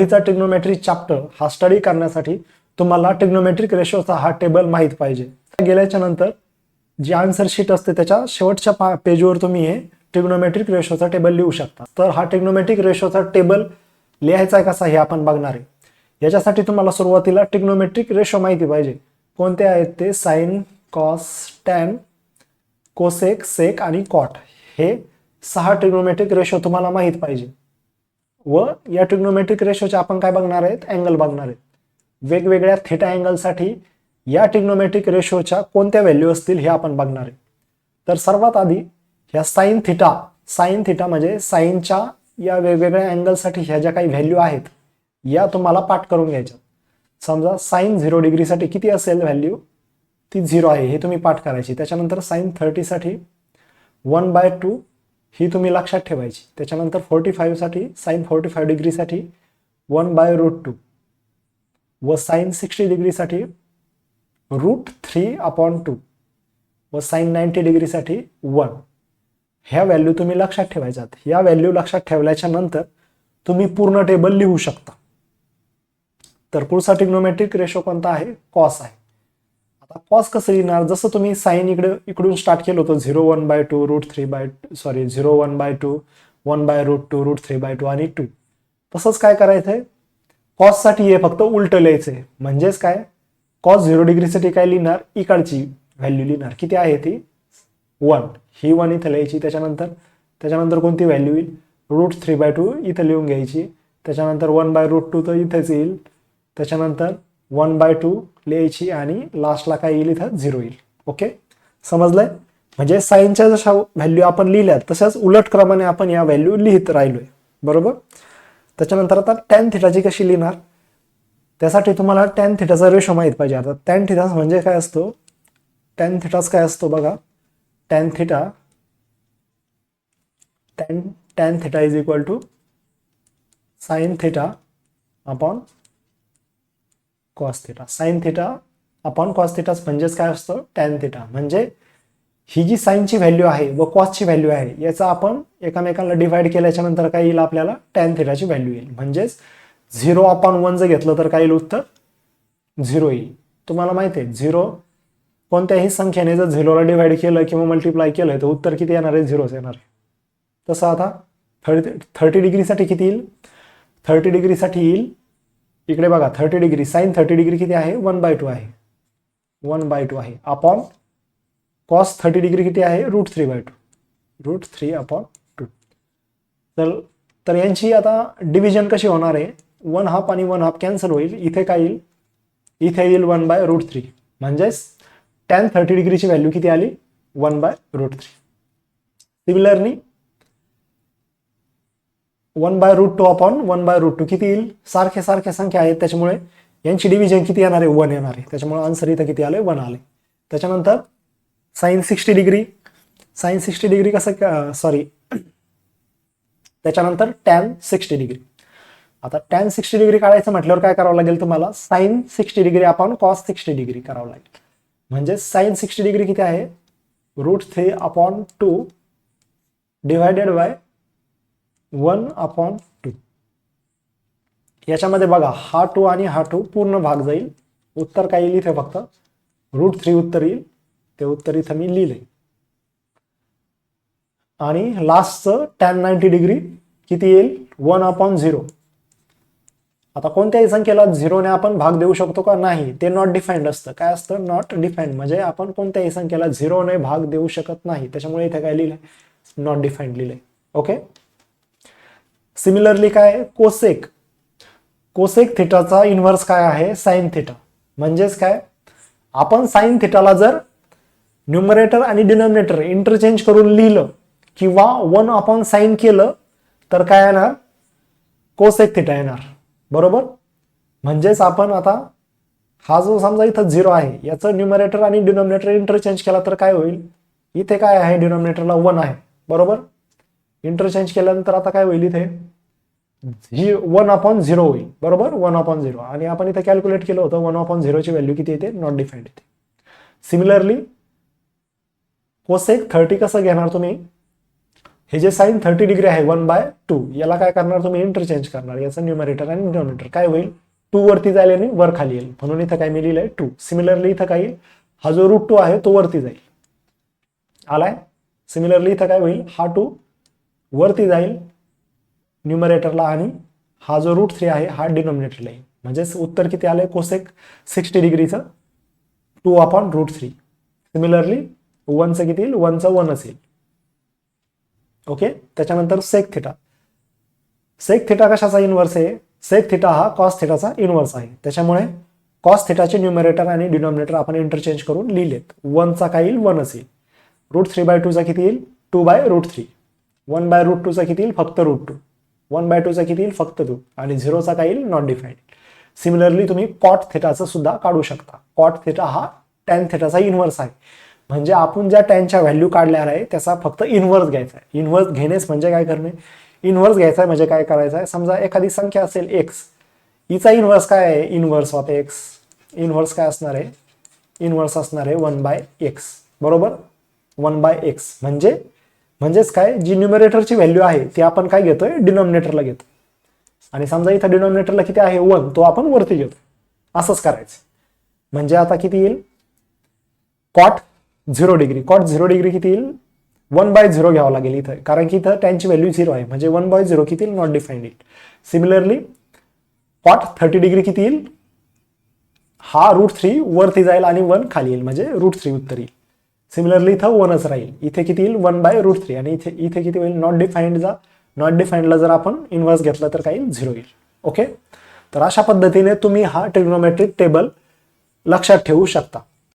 Trigonometry chapter हा study करण्यासाठी तुम्हाला ट्रिग्नोमेट्रिक रेशोचा हा टेबल माहित पाहिजे. गेल्याच्या नंतर जी आन्सर शीट असते त्याच्या शेवटच्या पेजवर तुम्ही हे ट्रिग्नोमेट्रिक रेशोचा टेबल लिहू शकता. तर हा ट्रिग्नोमेट्रिक रेशोचा टेबल लिहायचा कसा हे आपण बघणार आहे. याच्यासाठी तुम्हाला सुरुवातीला ट्रिग्नोमेट्रिक रेशो माहिती पाहिजे. कोणते आहेत ते? साइन, कॉस, टॅन, कोसेक, सेक आणि कॉट. हे 6 ट्रिग्नोमेट्रिक रेशो तुम्हाला माहित पाहिजे. व या ट्रिग्नोमेट्रिक रेशोचे आपण काय बघणार आहेत? अँगल बघणार आहेत. वेगवेगळ्या थीटा अँगलसाठी या ट्रिग्नोमेट्रिक रेशोच्या कोणत्या व्हॅल्यू असतील हे आपण बघणार आहे. तर सर्वात आधी ह्या साइन थिटा म्हणजे साइनच्या या वेगवेगळ्या अँगलसाठी ह्या ज्या काही व्हॅल्यू आहेत या तुम्हाला पाठ करून घ्यायच्या. समजा साइन 0 डिग्रीसाठी किती असेल व्हॅल्यू? ती 0 आहे, हे तुम्ही पाठ करायची. त्याच्यानंतर साइन 30 साठी 1/2 ही तुम्ही लक्षात ठेवायची. त्याच्यानंतर 45 साठी साइन 45 डिग्रीसाठी 1/√2 व साइन 60 डिग्रीसाठी √3/2 व साइन 90 डिग्रीसाठी 1. ह्या व्हॅल्यू तुम्ही लक्षात ठेवायच्यात. या व्हॅल्यू लक्षात ठेवल्याच्या नंतर तुम्ही पूर्ण टेबल लिहू शकता. तर पुढचा ट्रिग्नोमेट्रिक रेशो कोणता आहे? कॉस आहे. आता कॉस कसं लिहिणार? जसं तुम्ही साइन इकडून स्टार्ट केलं होतं 0/1/2 0/1/2 1/√2 √3/2 आणि 2. तसंच काय करायचंय? कॉस साठी हे फक्त उलट लिहायचंय. म्हणजेच काय? कॉस 0 डिग्रीसाठी काय लिहिणार? इकडची व्हॅल्यू लिहिणार. किती आहे ती? 1. ही 1 इथं लिहायची. त्याच्यानंतर कोणती व्हॅल्यू येईल? √3/2 इथं लिहून घ्यायची. त्याच्यानंतर 1/√2 तर इथेच येईल. त्याच्यानंतर 1/2 लिहायची आणि लास्टला काय येईल? इथं 0 येईल. ओके, समजलंय? म्हणजे साइनच्या जशा व्हॅल्यू आपण लिहिल्यात तशाच उलट क्रमाने आपण या व्हॅल्यू लिहित राहिलोय. बरोबर. त्याच्यानंतर आता टॅन थिटाची कशी लिहिणार? त्यासाठी तुम्हाला टॅन थिटाचा रेशो माहित पाहिजे. आता टॅन थिटा म्हणजे काय असतो? टॅन थिटाच काय असतो बघा. Tan theta is equal to sine theta upon cos theta. Sine theta upon cos theta म्हणजेच काय असतं? Tan theta. म्हणजे ही जी साइनची व्हॅल्यू आहे व कॉसची व्हॅल्यू आहे याचा आपण एकामेकांना डिवाइड केल्याच्या नंतर काय येईल? आपल्याला टॅन थिटाची व्हॅल्यू येईल. म्हणजेच 0/1 जर घेतलं तर काय येईल? उत्तर 0 येईल. तुम्हाला माहिती आहे 0 कोणत्याही संख्येने जर 0ला डिवाइड केलं किंवा मल्टिप्लाय केलं तर उत्तर किती येणार आहे? 0च येणार आहे. तसं आता 30 डिग्रीसाठी किती येईल? 30 डिग्रीसाठी येईल इकडे बघा 30 डिग्री साइन 30 डिग्री किती आहे? 1/2 आहे. 1/2 आहे अपॉन कॉस 30 डिग्री किती आहे? √3/2 √3/2. तर यांची आता डिव्हिजन कशी होणार आहे? 1/2 आणि 1/2 कॅन्सल होईल. इथे काय येईल? इथे येईल 1/√3. म्हणजेच टॅन 30 डिग्रीची व्हॅल्यू किती आली? 1/√3. सिमिलरली 1/√2 अपॉन 1/√2 किती येईल? सारख्या संख्या आहेत त्याच्यामुळे यांची डिव्हिजन किती येणार आहे? 1 येणार आहे. त्याच्यामुळे आन्सर इथं किती आले? 1 आले. त्याच्यानंतर साइन 60 डिग्री कसं त्याच्यानंतर टॅन 60 डिग्री. आता टॅन 60 डिग्री काढायचं म्हटल्यावर काय करावं लागेल तुम्हाला? Sine 60 degree upon cos 60 degree करावं लागेल. म्हणजे साइन 60 डिग्री किती आहे? √3/2 डिवायडेड बाय 1/2. याच्यामध्ये बघा हा 2 आणि हा 2 पूर्ण भाग जाईल. उत्तर काय येईल? इथे फक्त √3 उत्तर येईल. ते उत्तर इथं मी लिहिलंय. आणि लास्टचं टॅन 90 डिग्री किती येईल? 1/0. आता कोणत्याही संख्येला 0ने आपण भाग देऊ शकतो का? नाही. ते नॉट डिफाईन्ड असतं. काय असतं? Not defined. म्हणजे आपण कोणत्याही संख्येला 0ने भाग देऊ शकत नाही. त्याच्यामुळे इथे काय लिहिलंय? नॉट डिफाईन्ड लिहिलंय. ओके. सिमिलरली काय? कोसेक थिटाचा इन्व्हर्स काय आहे? Sine theta. म्हणजेच काय? आपण साइन थिटाला जर न्यूमरेटर आणि डिनॉमिनेटर इंटरचेंज करून लिहिलं किंवा 1/sin केलं तर काय येणार? कोसेक थिटा येणार. बरोबर. म्हणजेच आपण आता हा जो समजा इथं 0 आहे याचं न्यूमरेटर आणि डिनॉमिनेटर इंटरचेंज केला तर काय होईल? इथे काय आहे? डिनॉमिनेटरला 1 आहे. बरोबर. इंटरचेंज केल्यानंतर आता काय होईल? इथे 1/0 होईल. बरोबर. 1/0. आणि आपण इथे कॅल्क्युलेट केलं होतं 1/0 ची व्हॅल्यू किती येते? नॉट डिफाईन्ड येते. सिमिलरली कोसेक 30 कसं घेणार तुम्ही? हे जे साइन 30 डिग्री आहे 1/2 याला काय करणार तुम्ही इंटरचेंज करणार, याचं न्यूमरेटर आणि डिनॉमिनेटर काय होईल 2 वरती जाईल आणि वर खाली येईल, म्हणून इथं काय मी लिहिलंय 2. सिमिलरली इथं काय येईल, हा जो √2 आहे तो वरती जाईल, आलाय. सिमिलरली इथं काय होईल, हा 2 वरती जाईल न्यूमरेटरला आणि हा जो √3 आहे हा डिनॉमिनेटरला येईल. म्हणजे उत्तर किती आलंय कोसेक 60 डिग्रीचं 2/√3. सिमिलरली 1चं किती येईल, 1चं 1च येईल. ओके. त्याच्यानंतर सेक थिटा. सेक थिटा कशाचा इनवर्स आहे, सेक थिटा हा कॉस थिटाचा इनवर्स आहे. त्याच्यामुळे कॉस थिटाचे न्यूमरेटर आणि डिनॉमिनेटर आपण इंटरचेंज करून लिहिलेत. 1चा काय येईल, 1च येईल. √3/2 चा किती येईल, 2/√3. 1/√2 चा किती येईल, फक्त √2. 1/2 चा किती येईल, फक्त 2. आणि 0चा काय येईल, नॉट डिफाईन्ड. सिमिलरली तुम्ही कॉट थिटाचं सुद्धा काढू शकता. कॉट थिटा हा टॅन थिटाचा इनवर्स आहे. म्हणजे आपण ज्या टॅनच्या व्हॅल्यू काढल्या आहे त्याचा फक्त इनवर्स घ्यायचा आहे. इनवर्स घेणेच म्हणजे काय करणे, इनवर्स घ्यायचा आहे म्हणजे काय करायचं आहे, समजा एखादी संख्या असेल एक्स, हिचा इनवर्स काय आहे, इनवर्स ऑफ एक्स. इनवर्स काय असणार आहे, इनवर्स असणार आहे 1/x, बरोबर. 1/x म्हणजेच काय, जी न्यूमरेटरची व्हॅल्यू आहे ती आपण काय घेतोय, डिनॉमिनेटरला घेतो. आणि समजा इथं डिनॉमिनेटरला किती आहे 1, तो आपण वरती घेतो. असंच करायचं. म्हणजे आता किती येईल, कॉट 0 डिग्री. कॉट 0 डिग्री किती येईल, 1/0 घ्यावं लागेल इथं, कारण की इथं टॅनची व्हॅल्यू 0 आहे. म्हणजे 1/0 किती येईल, नॉट डिफाईन्ड येईल. सिमिलरली कॉट 30 डिग्री किती येईल, हा √3 वरती जाईल आणि 1 खाली येईल, म्हणजे √3 उत्तर येईल. सिमिलरली इथं 1च राहील. इथे किती येईल, 1/√3. आणि इथे किती होईल, नॉट डिफाईन्डचा, नॉट डिफाईन्डला जर आपण इनवर्स घेतलं तर काय येईल, 0 येईल. ओके. तर अशा पद्धतीने तुम्ही हा ट्रिग्नोमेट्रिक टेबल लक्षात ठेवू शकता.